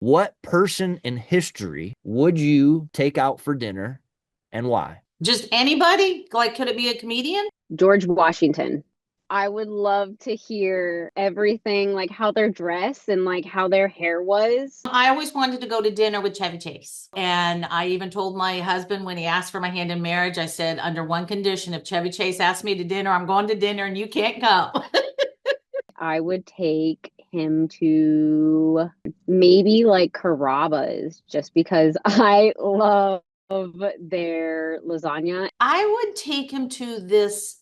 What person in history would you take out for dinner and why? Just anybody? Like, could it be a comedian? George Washington. I would love to hear everything, like how they're dressed and like how their hair was. I always wanted to go to dinner with Chevy Chase. And I even told my husband when he asked for my hand in marriage, I said, under one condition, if Chevy Chase asks me to dinner, I'm going to dinner and you can't come. I would take him to maybe like Carrabba's just because I love their lasagna. I would take him to this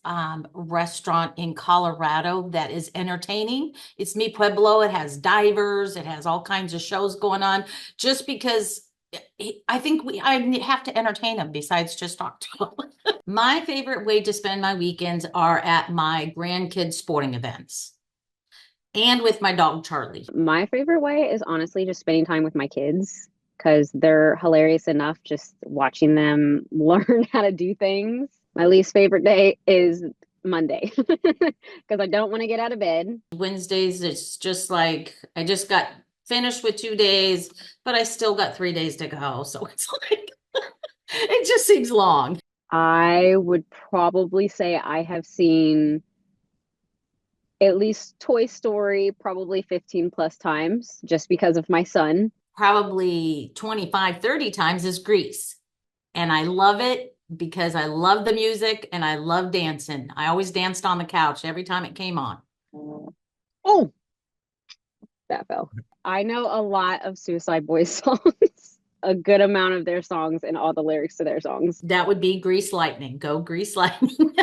restaurant in Colorado that is entertaining. It's Mi Pueblo. It has divers. It has all kinds of shows going on. Just because I think I have to entertain him besides just talk to him. My favorite way to spend my weekends are at my grandkids' sporting events and with my dog Charlie. My favorite way is honestly just spending time with my kids because they're hilarious enough just watching them learn how to do things. My least favorite day is Monday because I don't want to get out of bed. Wednesdays, it's just like I just got finished with 2 days, but I still got 3 days to go. So it's like it just seems long. I would probably say I have seen at least Toy Story probably 15 plus times just because of my son. Probably 25, 30 times is Grease. And I love it because I love the music and I love dancing. I always danced on the couch every time it came on. Oh, that fell. I know a lot of Suicide Boys songs, a good amount of their songs and all the lyrics to their songs. That would be Grease Lightning. Go Grease Lightning.